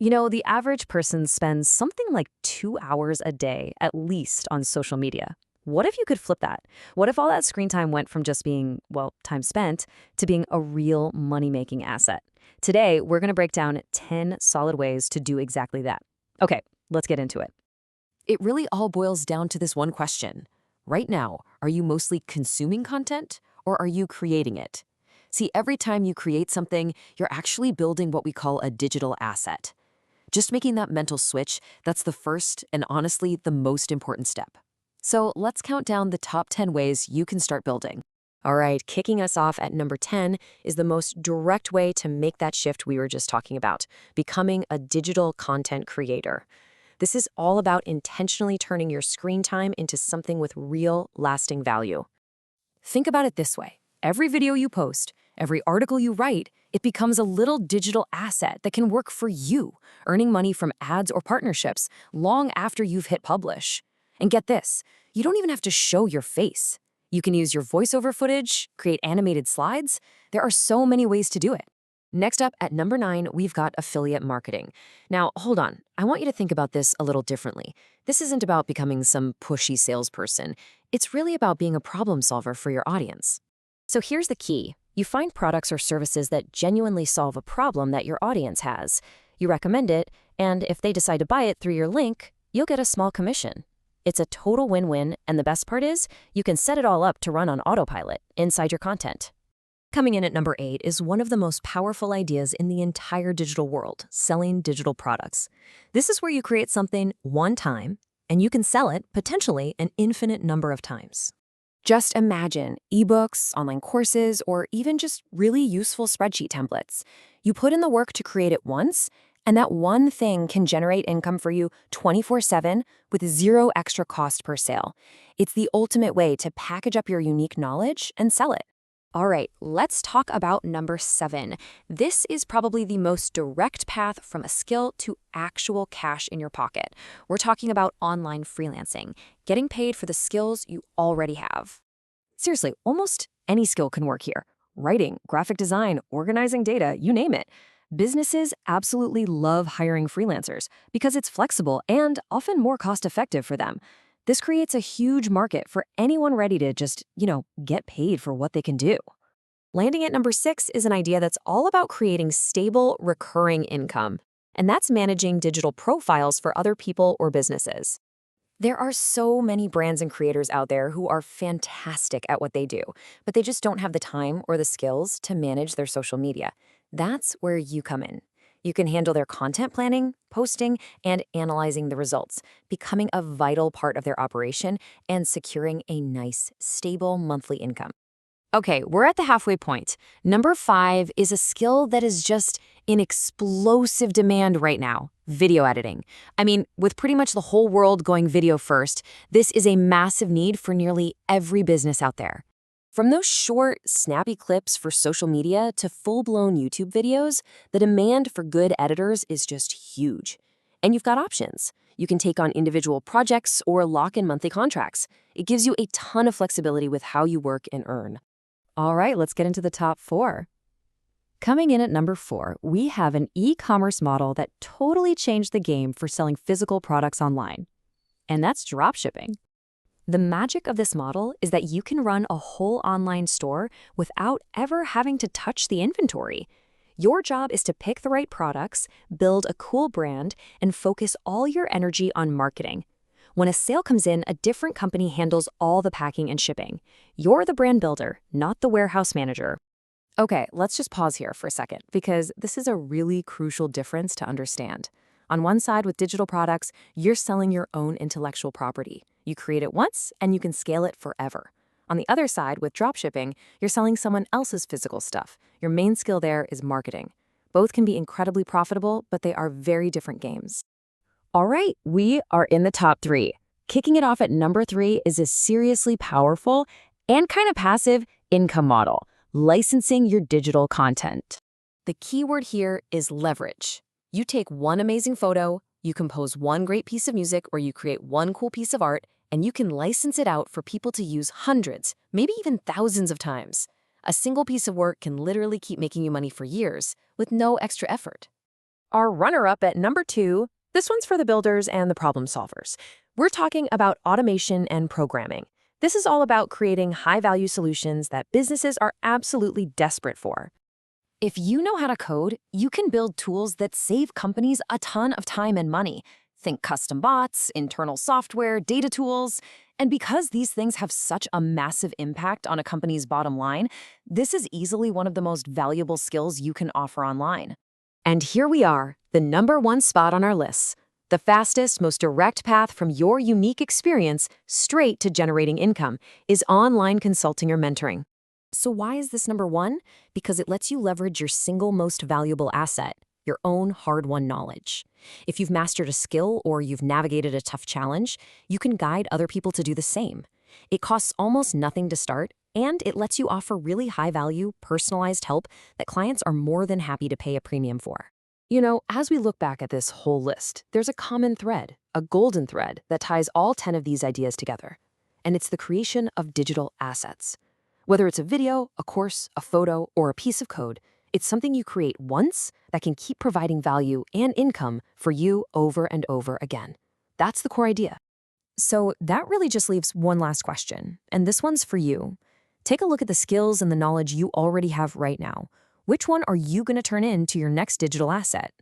The average person spends something like 2 hours a day at least on social media. What if you could flip that? What if all that screen time went from just being, well, time spent to being a real money making asset? Today, we're going to break down 10 solid ways to do exactly that. Okay, let's get into it. It really all boils down to this one question. Right now, are you mostly consuming content or are you creating it? See, every time you create something, you're actually building what we call a digital asset. Just making that mental switch, that's the first and honestly the most important step. So let's count down the top 10 ways you can start building. All right, kicking us off at number 10 is the most direct way to make that shift we were just talking about, becoming a digital content creator. This is all about intentionally turning your screen time into something with real, lasting value. Think about it this way. Every video you post, every article you write, it becomes a little digital asset that can work for you, earning money from ads or partnerships long after you've hit publish. And get this, you don't even have to show your face. You can use your voiceover footage, create animated slides. There are so many ways to do it. Next up at number 9, we've got affiliate marketing. Now, hold on. I want you to think about this a little differently. This isn't about becoming some pushy salesperson. It's really about being a problem solver for your audience. So here's the key. You find products or services that genuinely solve a problem that your audience has. You recommend it, and if they decide to buy it through your link, you'll get a small commission. It's a total win-win, and the best part is, you can set it all up to run on autopilot inside your content. Coming in at number 8 is one of the most powerful ideas in the entire digital world, selling digital products. This is where you create something one time, and you can sell it, potentially, an infinite number of times. Just imagine ebooks, online courses, or even just really useful spreadsheet templates. You put in the work to create it once, and that one thing can generate income for you 24/7 with zero extra cost per sale. It's the ultimate way to package up your unique knowledge and sell it. All right, let's talk about number 7. This is probably the most direct path from a skill to actual cash in your pocket. We're talking about online freelancing, getting paid for the skills you already have. Seriously, almost any skill can work here. Writing, graphic design, organizing data, you name it. Businesses absolutely love hiring freelancers because it's flexible and often more cost-effective for them. This creates a huge market for anyone ready to just, get paid for what they can do. Landing at number 6 is an idea that's all about creating stable, recurring income, and that's managing digital profiles for other people or businesses. There are so many brands and creators out there who are fantastic at what they do, but they just don't have the time or the skills to manage their social media. That's where you come in. You can handle their content planning, posting, and analyzing the results, becoming a vital part of their operation and securing a nice, stable monthly income. Okay, we're at the halfway point. Number 5 is a skill that is just in explosive demand right now, video editing. I mean, with pretty much the whole world going video first, this is a massive need for nearly every business out there. From those short, snappy clips for social media to full-blown YouTube videos, the demand for good editors is just huge. And you've got options. You can take on individual projects or lock in monthly contracts. It gives you a ton of flexibility with how you work and earn. All right, let's get into the top 4. Coming in at number 4, we have an e-commerce model that totally changed the game for selling physical products online. And that's dropshipping. The magic of this model is that you can run a whole online store without ever having to touch the inventory. Your job is to pick the right products, build a cool brand, and focus all your energy on marketing. When a sale comes in, a different company handles all the packing and shipping. You're the brand builder, not the warehouse manager. Okay, let's just pause here for a second, because this is a really crucial difference to understand. On one side, with digital products, you're selling your own intellectual property. You create it once, and you can scale it forever. On the other side, with dropshipping, you're selling someone else's physical stuff. Your main skill there is marketing. Both can be incredibly profitable, but they are very different games. All right, we are in the top 3. Kicking it off at number 3 is a seriously powerful and kind of passive income model, licensing your digital content. The key word here is leverage. You take one amazing photo, you compose one great piece of music, or you create one cool piece of art, and you can license it out for people to use hundreds, maybe even thousands of times. A single piece of work can literally keep making you money for years with no extra effort. Our runner-up at number 2, this one's for the builders and the problem solvers. We're talking about automation and programming. This is all about creating high-value solutions that businesses are absolutely desperate for. If you know how to code, you can build tools that save companies a ton of time and money. Think custom bots, internal software, data tools. And because these things have such a massive impact on a company's bottom line, this is easily one of the most valuable skills you can offer online. And here we are, the number 1 spot on our list. The fastest, most direct path from your unique experience straight to generating income is online consulting or mentoring. So why is this number 1? Because it lets you leverage your single most valuable asset, your own hard-won knowledge. If you've mastered a skill or you've navigated a tough challenge, you can guide other people to do the same. It costs almost nothing to start, and it lets you offer really high-value, personalized help that clients are more than happy to pay a premium for. You know, as we look back at this whole list, there's a common thread, a golden thread that ties all 10 of these ideas together. And it's the creation of digital assets. Whether it's a video, a course, a photo, or a piece of code, it's something you create once that can keep providing value and income for you over and over again. That's the core idea. So that really just leaves one last question, and this one's for you. Take a look at the skills and the knowledge you already have right now. Which one are you going to turn into your next digital asset?